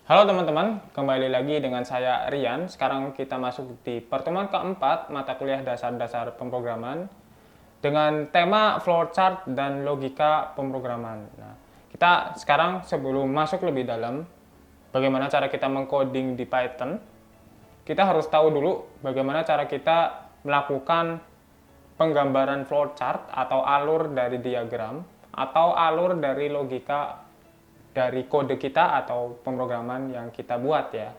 Halo teman-teman, kembali lagi dengan saya Rian. Sekarang kita masuk di pertemuan keempat mata kuliah dasar-dasar pemrograman dengan tema flowchart dan logika pemrograman. Nah, kita sekarang sebelum masuk lebih dalam, bagaimana cara kita mengcoding di Python, kita harus tahu dulu bagaimana cara kita melakukan penggambaran flowchart atau alur dari diagram atau alur dari logika dari kode kita atau pemrograman yang kita buat ya.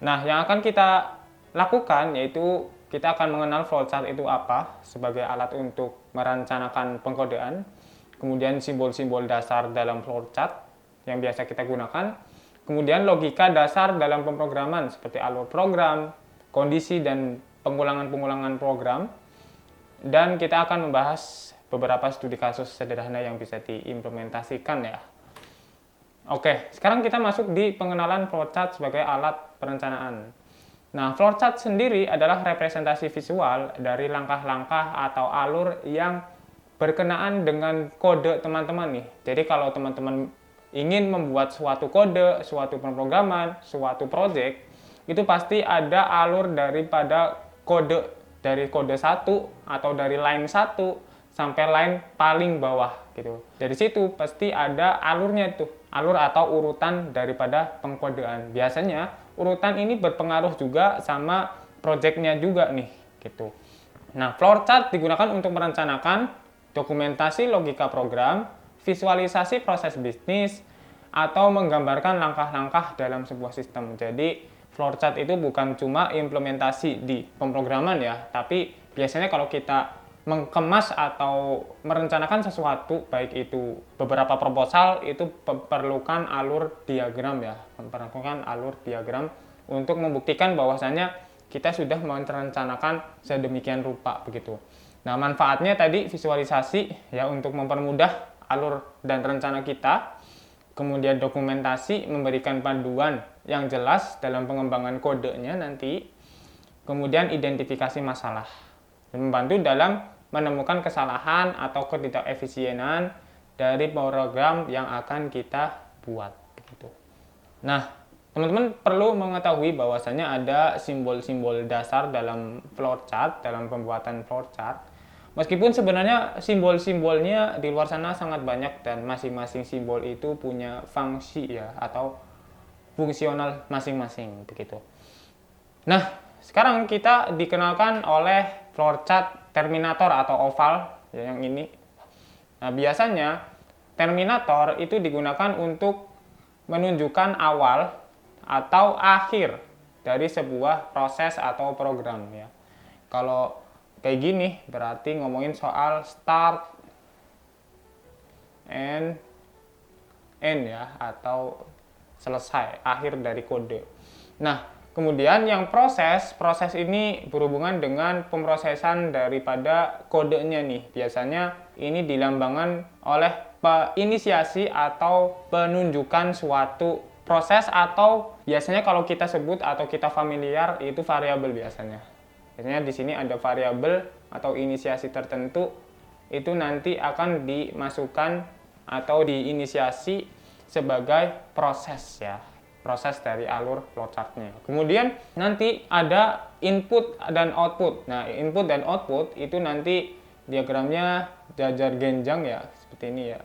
Nah, yang akan kita lakukan yaitu kita akan mengenal flowchart itu apa sebagai alat untuk merencanakan pengkodean, kemudian simbol-simbol dasar dalam flowchart yang biasa kita gunakan, kemudian logika dasar dalam pemrograman seperti alur program, kondisi dan pengulangan-pengulangan program, dan kita akan membahas beberapa studi kasus sederhana yang bisa diimplementasikan ya. Oke, sekarang kita masuk di pengenalan flowchart sebagai alat perencanaan. Nah, flowchart sendiri adalah representasi visual dari langkah-langkah atau alur yang berkenaan dengan kode teman-teman nih. Jadi kalau teman-teman ingin membuat suatu kode, suatu pemrograman, suatu project, itu pasti ada alur daripada kode, dari kode 1 atau dari line 1 sampai line paling bawah gitu. Dari situ pasti ada alurnya tuh, alur atau urutan daripada pengkodean. Biasanya urutan ini berpengaruh juga sama projectnya juga nih gitu. Nah, flowchart digunakan untuk merencanakan dokumentasi logika program, visualisasi proses bisnis, atau menggambarkan langkah-langkah dalam sebuah sistem. Jadi flowchart itu bukan cuma implementasi di pemrograman ya, tapi biasanya kalau kita mengemas atau merencanakan sesuatu, baik itu beberapa proposal, itu perlukan alur diagram ya, memperlukan alur diagram untuk membuktikan bahwasannya kita sudah merencanakan sedemikian rupa begitu. Nah, manfaatnya tadi visualisasi ya untuk mempermudah alur dan rencana kita, kemudian dokumentasi memberikan panduan yang jelas dalam pengembangan kodenya nanti, kemudian identifikasi masalah dan membantu dalam menemukan kesalahan atau ketidakefisienan dari program yang akan kita buat begitu. Nah, teman-teman perlu mengetahui bahwasanya ada simbol-simbol dasar dalam flowchart, dalam pembuatan flowchart. Meskipun sebenarnya simbol-simbolnya di luar sana sangat banyak dan masing-masing simbol itu punya fungsi ya atau fungsional masing-masing begitu. Nah, sekarang kita dikenalkan oleh flowchart terminator atau oval ya, yang ini. Nah, biasanya terminator itu digunakan untuk menunjukkan awal atau akhir dari sebuah proses atau program ya. Kalau kayak gini berarti ngomongin soal start and end ya, atau selesai, akhir dari kode. Nah, kemudian yang proses ini berhubungan dengan pemrosesan daripada kodenya nih. Biasanya ini dilambangkan oleh inisiasi atau penunjukan suatu proses, atau biasanya kalau kita sebut atau kita familiar itu variabel biasanya. Biasanya di sini ada variabel atau inisiasi tertentu, itu nanti akan dimasukkan atau diinisiasi sebagai proses ya, proses dari alur flowchartnya. Kemudian nanti ada input dan output. Nah, input dan output itu nanti diagramnya jajar genjang ya, seperti ini ya.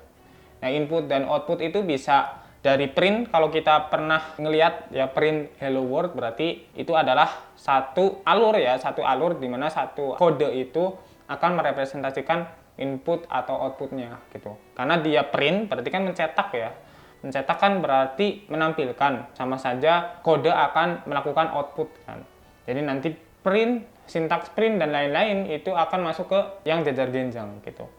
Nah, input dan output itu bisa dari print, kalau kita pernah ngelihat ya print hello world, berarti itu adalah satu alur ya, satu alur di mana satu kode itu akan merepresentasikan input atau outputnya gitu. Karena dia print berarti kan mencetak ya. Mencetak kan berarti menampilkan, sama saja kode akan melakukan output kan. Jadi nanti print, sintaks print dan lain-lain itu akan masuk ke yang jajar genjang gitu.